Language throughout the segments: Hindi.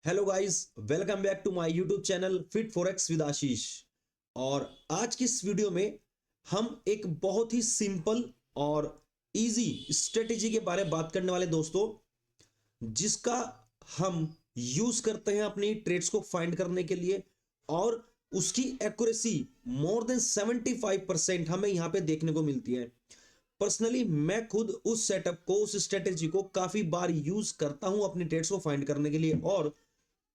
Hello guys, welcome back to my YouTube channel fit forex with Ashish. और आज की इस वीडियो में हम एक बहुत ही सिंपल और इजी स्ट्रेटेजी के बारे में बात करने वाले दोस्तों, जिसका हम यूज करते हैं अपनी ट्रेड्स को फाइंड करने के लिए। और उसकी एक्यूरेसी मोर देन 75% हमें यहाँ पे देखने को मिलती है। पर्सनली मैं खुद उस सेटअप को, उस स्ट्रेटेजी को काफी बार यूज करता हूं अपनी ट्रेड्स को फाइंड करने के लिए। और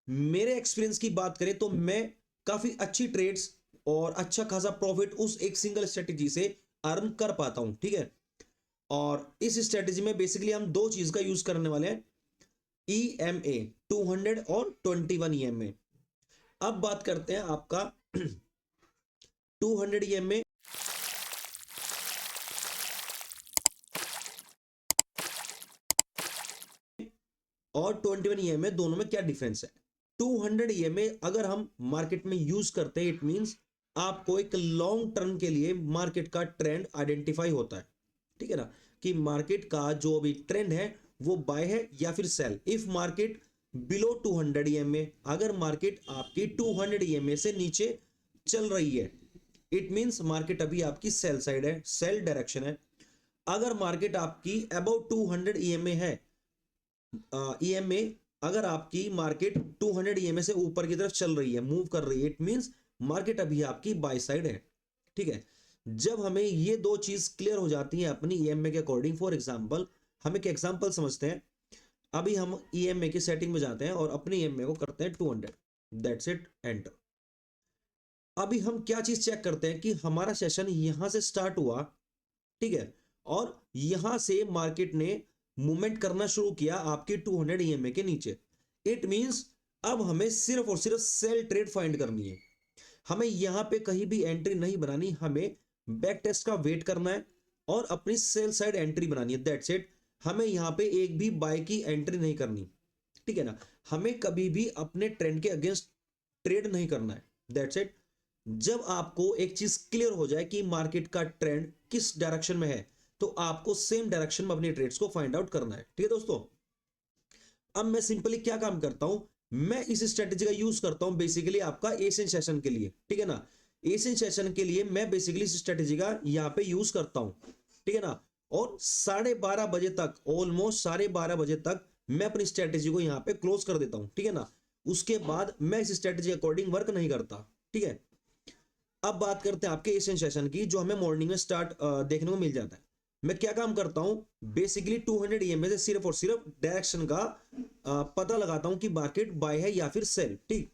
मेरे एक्सपीरियंस की बात करें तो मैं काफी अच्छी ट्रेड्स और अच्छा खासा प्रॉफिट उस एक सिंगल स्ट्रेटेजी से अर्न कर पाता हूं। ठीक है, और इस स्ट्रेटेजी में बेसिकली हम दो चीज का यूज करने वाले हैं, EMA 200 और 21 EMA। अब बात करते हैं आपका 200 EMA और 21 EMA दोनों में क्या डिफरेंस है। 200 EMA अगर हम मार्केट में यूज करते हैं, इट मींस आपको एक लॉन्ग टर्म के लिए मार्केट का ट्रेंड आइडेंटिफाई होता है। ठीक है ना, कि मार्केट का जो अभी ट्रेंड है वो बाय है या फिर sell. If market below 200 EMA, अगर मार्केट आपकी 200 EMA से नीचे चल रही है, इट मींस मार्केट अभी आपकी सेल साइड है, सेल डायरेक्शन है। अगर मार्केट आपकी अबाउट 200 EMA है, EMA अगर आपकी मार्केट 200 EMA से ऊपर की तरफ चल रही है, मूव कर रही है, इट मींस मार्केट अभी आपकी बाय साइड है। ठीक है, जब हमें ये दो चीज क्लियर हो जाती है अपनी EMA के अकॉर्डिंग, फॉर एग्जांपल हम एक एग्जांपल समझते हैं। अभी हम EMA की सेटिंग में जाते हैं और अपनी EMA को करते हैं 200, दैट्स इट, एंटर। अभी हम क्या चीज चेक करते हैं कि हमारा सेशन यहां से स्टार्ट हुआ, ठीक है, और यहां से मार्केट ने मूवमेंट करना शुरू किया आपकी 200 EMA के नीचे। इट मींस अब हमें सिर्फ और सिर्फ सेल ट्रेड फाइंड करनी है। हमें यहां पे कहीं भी एंट्री नहीं बनानी, हमें बैक टेस्ट का वेट करना है और अपनी सेल साइड एंट्री बनानी है, दैट्स इट। हमें यहां पे एक भी बाय की एंट्री नहीं करनी। ठीक है ना, हमें कभी भी अपने ट्रेंड के अगेंस्ट ट्रेड नहीं करना है, दैट्स इट। जब आपको एक चीज क्लियर हो जाए कि मार्केट का ट्रेंड किस डायरेक्शन में है, तो आपको सेम डायरेक्शन में अपनी ट्रेड्स को फाइंड आउट करना है। ठीक है दोस्तों, अब मैं सिंपली क्या काम करता हूं, मैं इस स्ट्रेटेजी का यूज करता हूं बेसिकली आपका एशियन सेशन के लिए। ठीक है ना, एशियन सेशन के लिए मैं बेसिकली इस स्ट्रेटेजी का यहां पे यूज करता हूं। ठीक है ना, और 12:30 बजे तक, ऑलमोस्ट 12:30 बजे तक मैं अपनी स्ट्रेटेजी को यहां पे क्लोज कर देता हूं। ठीक है ना, उसके बाद मैं इस स्ट्रेटेजी अकॉर्डिंग वर्क नहीं करता। ठीक है, अब बात करते हैं आपके एशियन सेशन की, जो हमें मॉर्निंग में स्टार्ट देखने को मिल जाता है। मैं क्या काम करता हूं, बेसिकली 200 EMA से सिर्फ और सिर्फ डायरेक्शन का पता लगाता हूं कि मार्केट बाय है या फिर सेल। ठीक,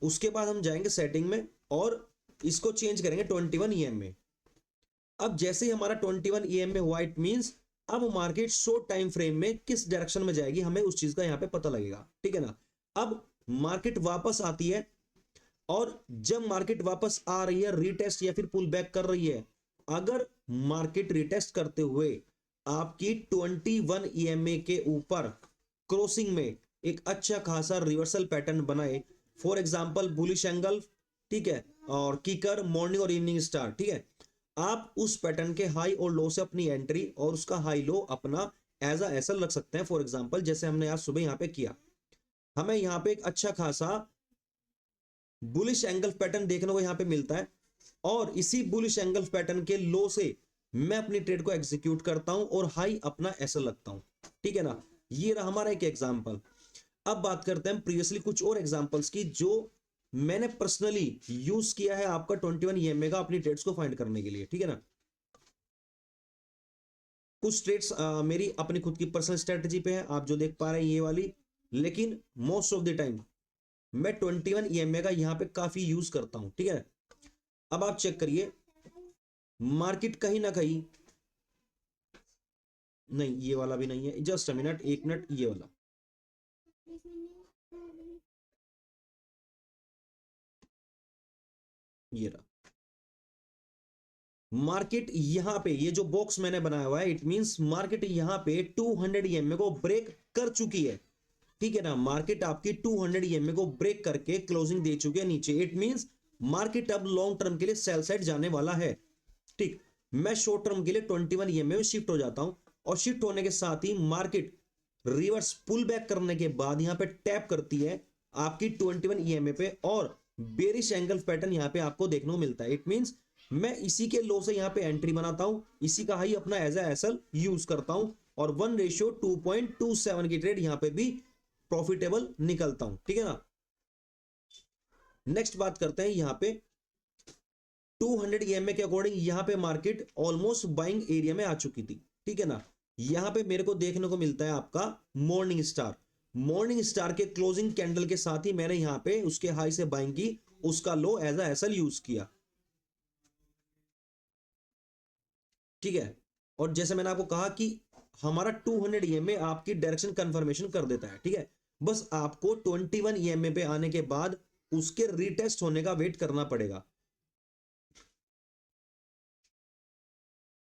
उसके बाद हम जाएंगे सेटिंग में और इसको चेंज करेंगे 21 EMA। अब जैसे ही हमारा 21 EMA हुआ, इट मींस अब मार्केट शॉर्ट टाइम फ्रेम में किस डायरेक्शन में जाएगी, हमें उस चीज का यहाँ पे पता लगेगा। ठीक है ना, अब मार्केट वापस आती है और जब मार्केट वापस आ रही है, रीटेस्ट या फिर पुल बैक कर रही है, अगर मार्केट रीटेस्ट करते हुए आपकी 21 EMA के ऊपर क्रॉसिंग में एक अच्छा खासा रिवर्सल पैटर्न बनाए, फॉर एग्जांपल बुलिश एंगल, ठीक है, और किकर, मॉर्निंग और इवनिंग स्टार, ठीक है, आप उस पैटर्न के हाई और लो से अपनी एंट्री और उसका हाई लो अपना एज एसल रख सकते हैं। फॉर एग्जांपल जैसे हमने आज सुबह यहाँ पे किया, हमें यहाँ पे एक अच्छा खासा बुलिश एंगल पैटर्न देखने को यहां पे मिलता है और इसी बुलिश एंगल पैटर्न के लो से मैं अपनी ट्रेड को एग्जीक्यूट करता हूं और हाई अपना ऐसा लगता हूं। ठीक है ना, ये रहा हमारा एक एग्जांपल। अब बात करते हैं प्रीवियसली कुछ और एग्जांपल्स की, जो मैंने पर्सनली यूज किया है आपका 21 EMA का अपनी ट्रेड्स को फाइंड करने के लिए। ठीक है ना, कुछ ट्रेड्स मेरी अपनी खुद की पर्सनल स्ट्रेटजी पे है, आप जो देख पा रहे हैं ये वाली, लेकिन मोस्ट ऑफ द टाइम मैं 21 EMA का यहां पे काफी यूज करता हूं। ठीक है, अब आप चेक करिए, मार्केट कहीं ना कहीं, नहीं ये वाला भी नहीं है, जस्ट अ मिनट, एक मिनट, ये वाला, ये रहा। मार्केट यहां पे ये जो बॉक्स मैंने बनाया हुआ है, इट मींस मार्केट यहां पे 200 EMA को ब्रेक कर चुकी है। ठीक है ना, मार्केट आपकी 200 EMA को ब्रेक करके क्लोजिंग दे चुकी है नीचे, इट मींस मार्केट अब लॉन्ग टर्म के लिए सेल साइड जाने वाला है। ठीक, मैं शॉर्ट टर्म के लिए 21 EMA में शिफ्ट हो जाता हूं और शिफ्ट होने के साथ ही मार्केट रिवर्स पुल बैक करने के बाद यहां पे टैप करती है आपकी 21 ईएमए पे और बेरिश एंगल पैटर्न यहाँ पे आपको देखने को मिलता है। इट मींस मैं इसी के लो से यहाँ पे एंट्री बनाता हूं, इसी का हाई अपना एज एसएल यूज करता हूं और 1:2.27 की ट्रेड यहाँ पे भी प्रॉफिटेबल निकलता हूं। ठीक है ना। नेक्स्ट बात करते हैं यहाँ पे 200 ईएमए के अकॉर्डिंग यहाँ पे मार्केट ऑलमोस्ट बाइंग एरिया में आ चुकी थी। ठीक है ना। यहाँ पे मेरे को देखने को मिलता है आपका मॉर्निंग स्टार। मॉर्निंग स्टार के क्लोजिंग कैंडल के साथ ही मैंने यहाँ पे उसके हाई से बाइंग की, उसका लो एज एसएल यूज किया। ठीक है। और जैसे मैंने आपको कहा कि हमारा 200 ईएमए आपकी डायरेक्शन कंफर्मेशन कर देता है। ठीक है। बस आपको 21 ईएमए पे आने के बाद उसके रीटेस्ट होने का वेट करना पड़ेगा।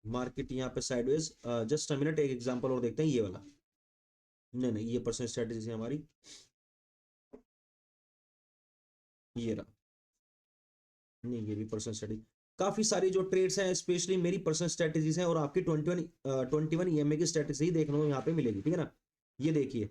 मार्केट यहाँ पे साइडवेज, जस्ट अ मिनट, एक एग्जांपल और देखते हैं। ये वाला नहीं, ये पर्सनल स्ट्रेटेजी है हमारी, ये रहा। नहीं, ये भी पर्सनल स्ट्रेटेजी। काफी सारी जो ट्रेड्स हैं स्पेशली मेरी पर्सनल स्ट्रेटेजीज हैं और आपकी 21 ईएमए की स्ट्रेटेजी देखने को यहाँ पे मिलेगी। ठीक है ना। ये देखिए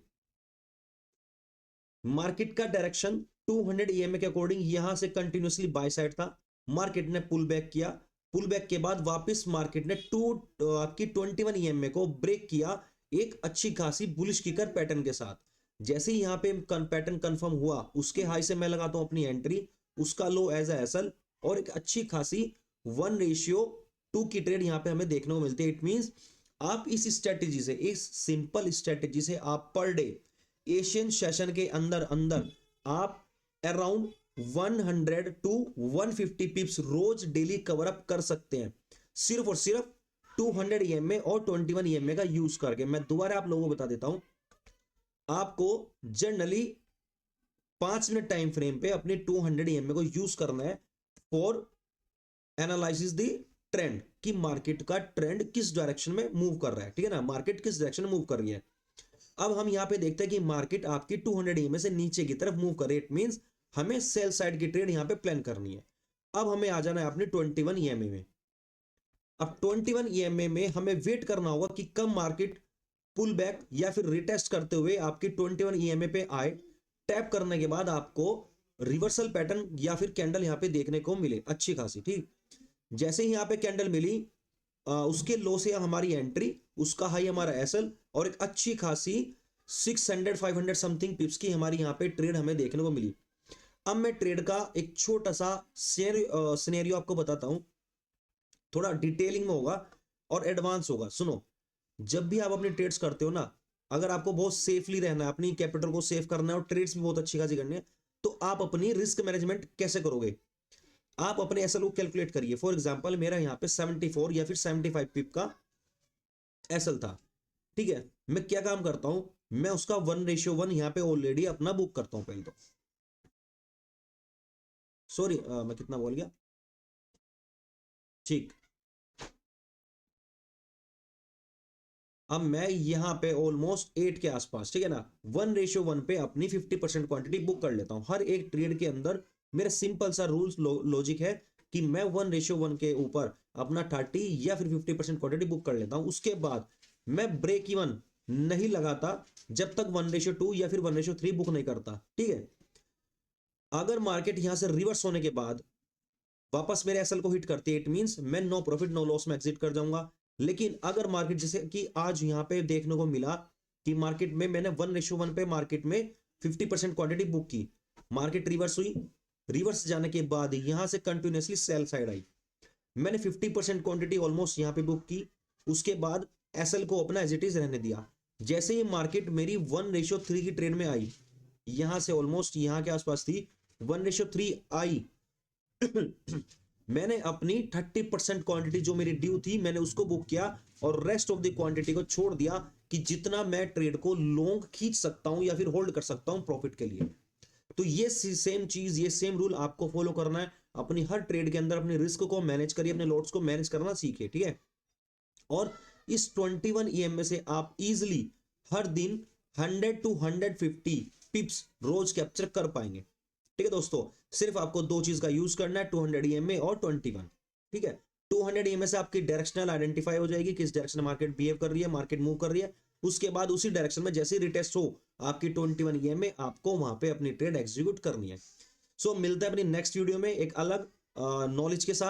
मार्केट का डायरेक्शन 200 ईएमए के अकॉर्डिंग यहां से कंटिन्यूअसली बाय साइड था, मार्केट ने पुल बैक किया, पुल बैक के बाद वापस मार्केट ने आपकी 21 ईएमए को ब्रेक किया एक अच्छी खासी बुलिश किकर पैटर्न के साथ। जैसे ही यहाँ पे पैटर्न कंफर्म हुआ उसके हाई से मैं लगाता हूं अपनी एंट्री, उसका लो एज एसएल और एक अच्छी खासी 1:2 की ट्रेड यहाँ पे हमें देखने को मिलती है। इट मींस आप इस स्ट्रेटेजी से, इस सिंपल स्ट्रेटेजी से आप पर डे एशियन सेशन के अंदर अंदर आप अराउंड 100 टू 150 पिप्स रोज डेली कवर अप कर सकते हैं, सिर्फ और सिर्फ 200 ईएमए और 21 ईएमए का यूज करके। मैं दोबारा आप लोगों को बता देता हूं, आपको जनरली 5 मिनट टाइम फ्रेम पे अपने 200 ईएमए को यूज करना है फॉर एनालिसिस द ट्रेंड, कि मार्केट का ट्रेंड किस डायरेक्शन में मूव कर रहा है। ठीक है ना। मार्केट किस डायरेक्शन में मूव कर रही है। अब हम यहां पे देखते हैं कि मार्केट आपकी 200 ईएमए से नीचे की तरफ मूव करे। इट मींस हमें सेल साइड की ट्रेड यहां पे प्लान करनी है। अब हमें आ जाना है अपने 21 ईएमए में। अब 21 ईएमए में हमें वेट करना होगा कि कब मार्केट पुल बैक या फिर रिटेस्ट करते हुए आपकी 21 ईएमए पे आए। टैप करने के बाद आपको रिवर्सल पैटर्न या फिर कैंडल यहां पे देखने को मिले अच्छी खासी। ठीक, जैसे ही यहां पे कैंडल मिली उसके लो से हमारी एंट्री, उसका हाई हमारा एसएल और एक अच्छी खासी 600-500 समथिंग पिप्स की हमारी यहाँ पे ट्रेड हमें देखने को मिली। अब मैं ट्रेड का एक छोटा सा सिनेरियो आपको बताता हूं, थोड़ा डिटेलिंग में होगा और एडवांस होगा। सुनो, जब भी आप अपनी ट्रेड्स करते हो ना, अगर आपको बहुत सेफली रहना है, अपनी कैपिटल को सेव करना है और ट्रेड्स भी बहुत अच्छी खासी करनी है, तो आप अपनी रिस्क मैनेजमेंट कैसे करोगे। आप अपने एसएल को कैलकुलेट करिए। फॉर एग्जांपल मेरा यहाँ पे 74 या फिर 75 पिप का एसएल था। ठीक है। मैं क्या काम करता हूं, मैं उसका 1:1 यहाँ पे ऑलरेडी अपना बुक करता हूं पहले तो। सॉरी, मैं कितना बोल गया। ठीक, अब मैं यहाँ पे ऑलमोस्ट 8 के आसपास, ठीक है ना, 1:1 पे अपनी 50% क्वांटिटी बुक कर लेता हूं। हर एक ट्रेड के अंदर मेरा सिंपल सा रूल्स लॉजिक है कि मैं 1:1 के ऊपर अपना 30 या फिर 50% क्वांटिटी बुक कर लेता हूं। उसके बाद मैं ब्रेक इवन नहीं लगाता जब तक 1:2 या फिर 1:3 बुक नहीं करता। ठीक है। अगर मार्केट यहां से रिवर्स होने के बाद वापस मेरे एसएल को हिट करती है, इट मींस मैं नो प्रॉफिट नो लॉस में एग्जिट कर जाऊंगा। लेकिन अगर मार्केट जैसे कि आज यहां पे देखने को मिला कि मार्केट में मैंने 1:1 पे मार्केट में 50% क्वांटिटी बुक की, मार्केट रिवर्स हुई, रिवर्स जाने के बाद यहां से कंटिन्यूअसली सेल साइड आई, मैंने 50% क्वांटिटी ऑलमोस्ट यहां पे बुक की, उसके बाद एसएल को अपना एज इट इज रहने दिया। जैसे ही मार्केट मेरी 1:3 की ट्रेड में आई, यहां से ऑलमोस्ट यहां के आसपास थी, 1:3 आई मैंने अपनी 30% क्वांटिटी जो मेरी ड्यू थी मैंने उसको बुक किया और रेस्ट ऑफ द क्वांटिटी को छोड़ दिया कि जितना मैं ट्रेड को लॉन्ग खींच सकता हूं या फिर होल्ड कर सकता हूं प्रॉफिट के लिए। तो ये सेम चीज, ये सेम रूल आपको फॉलो करना है अपनी हर ट्रेड के अंदर। अपने रिस्क को मैनेज करिए, अपने लॉट्स को मैनेज करना सीखिए। ठीक है। और इस 21 ईएमए से आप इजिली हर दिन 100 टू 150 पिप्स रोज कैप्चर कर पाएंगे। ठीक है दोस्तों, सिर्फ आपको दो चीज का यूज करना है, 200 ईएमए और 21। ठीक है। 200 ईएमए से आपकी डायरेक्शनल आइडेंटिफाई हो जाएगी, किस डायरेक्शन में मार्केट बिहेव कर रही है, मार्केट मूव कर रही है। उसके बाद उसी डायरेक्शन में जैसे रिटेस्ट हो आपकी 21 EMA आपको वहां पे अपनी ट्रेड एग्जीक्यूट करनी है। सो मिलते हैं अपनी नेक्स्ट वीडियो में एक अलग नॉलेज के साथ।